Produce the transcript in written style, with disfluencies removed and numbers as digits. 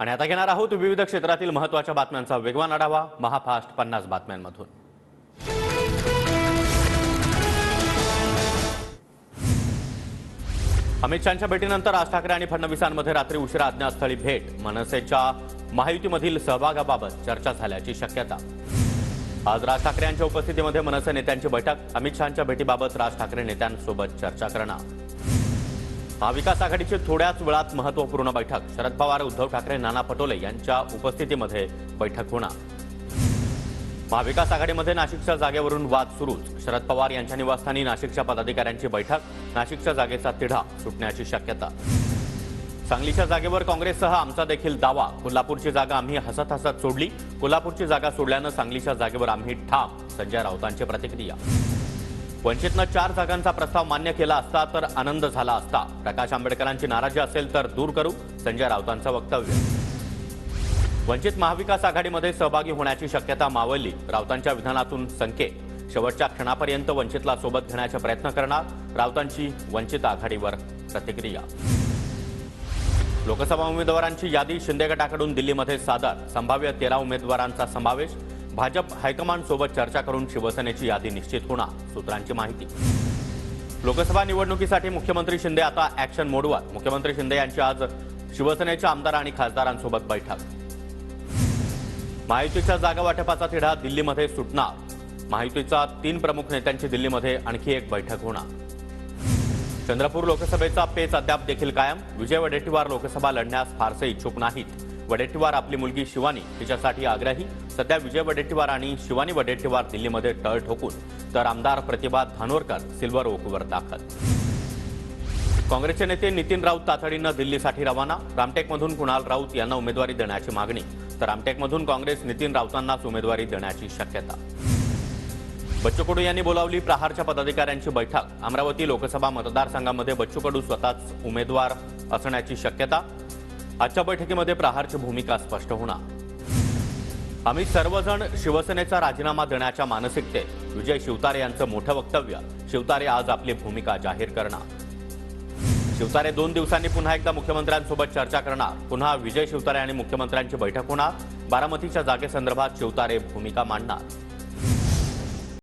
आणि आता घेणार आहोत विविध क्षेत्रातील महत्त्वाच्या बातम्यांचा वेगवान आढावा महाफास्ट 50 बातम्यांमधून। अमित शहांच्या भेटीनंतर राज ठाकरे आणि फडणवीसांमध्ये रात्री उशिरा अज्ञातस्थळी भेट। मनसेच्या महायुतीमधील सहभागाबाबत चर्चा झाल्याची शक्यता। आज राज ठाकरे यांच्या उपस्थितीमध्ये मनसे नेत्यांची बैठक। अमित शहांच्या भेटीबाबत राज ठाकरे नेत्यांसोबत चर्चा करणार। महाविकास आघाडीची थोड्याच वेळात महत्त्वपूर्ण बैठक। शरद पवार, उद्धव ठाकरे, नाना पटोले यांच्या उपस्थितीमध्ये बैठक होणार। महाविकास आघाडीमध्ये नाशिकच्या जागेवरून वाद सुरूच। शरद पवार यांच्या निवासस्थानी नाशिकच्या पदाधिकाऱ्यांची बैठक। नाशिकच्या जागेचा तिढा सुटण्याची शक्यता। सांगलीच्या जागेवर काँग्रेससह आमचा देखील दावा। कोल्हापूरची जागा आम्ही हसत हसत सोडली। कोल्हापूरची जागा सोडल्यानं सांगलीच्या जागेवर आम्ही ठाम। संजय राऊतांची प्रतिक्रिया। वंचितनं 4 जागांचा प्रस्ताव मान्य केला असता तर आनंद झाला असता। प्रकाश आंबेडकरांची नाराजी असेल तर दूर करू, संजय राऊतांचं वक्तव्य। वंचित महाविकास आघाडीमध्ये सहभागी होण्याची शक्यता मावळली। राऊतांच्या विधानातून संकेत। शेवटच्या क्षणापर्यंत वंचितला सोबत घेण्याचा प्रयत्न करणार, राऊतांची वंचित आघाडीवर प्रतिक्रिया। लोकसभा उमेदवारांची यादी शिंदे गटाकडून दिल्लीमध्ये सादर। संभाव्य 13 उमेदवारांचा समावेश। भाजप हायकमांड सोबत चर्चा करून शिवसेनेची यादी निश्चित होणार, सूत्रांची माहिती। लोकसभा निवडणुकीसाठी मुख्यमंत्री शिंदे आता ॲक्शन मोडवर। मुख्यमंत्री शिंदे यांची आज शिवसेनेच्या आमदार आणि खासदारांसोबत बैठक। महायुतीच्या जागा वाटपाचा तिढा दिल्लीमध्ये सुटणार। महायुतीच्या 3 प्रमुख नेत्यांची दिल्लीमध्ये आणखी एक बैठक होणार। चंद्रपूर लोकसभेचा पेच अद्याप देखील कायम। विजय वडेट्टीवार लोकसभा लढण्यास फारसे इच्छुक नाहीत। वडेट्टीवार आपली मुलगी शिवानी हिच्यासाठी आग्रही। सध्या विजय वडेट्टीवार आणि शिवानी वडेट्टीवार दिल्लीमध्ये तळ ठोकून, तर आमदार प्रतिभा धानोरकर सिल्वर ओकवर दाखल। काँग्रेसचे नेते नितीन राऊत तातडीनं दिल्लीसाठी रवाना। रामटेकमधून कुणाल राऊत यांना उमेदवारी देण्याची मागणी, तर रामटेकमधून काँग्रेस नितीन राऊतांनाच उमेदवारी देण्याची शक्यता। बच्चू कडू यांनी बोलावली प्रहारच्या पदाधिकाऱ्यांची बैठक। अमरावती लोकसभा मतदारसंघामध्ये बच्चू कडू स्वतःच उमेदवार असण्याची शक्यता। आजच्या बैठकीमध्ये प्रहारची भूमिका स्पष्ट होणार। आम्ही सर्वजण शिवसेनेचा राजीनामा देण्याच्या मानसिकतेत, विजय शिवतारे यांचं मोठं वक्तव्य। शिवतारे आज आपली भूमिका जाहीर करणार। शिवतारे 2 दिवसांनी पुन्हा एकदा मुख्यमंत्र्यांसोबत चर्चा करणार। पुन्हा विजय शिवतारे आणि मुख्यमंत्र्यांची बैठक होणार। बारामतीच्या जागेसंदर्भात शिवतारे भूमिका मांडणार।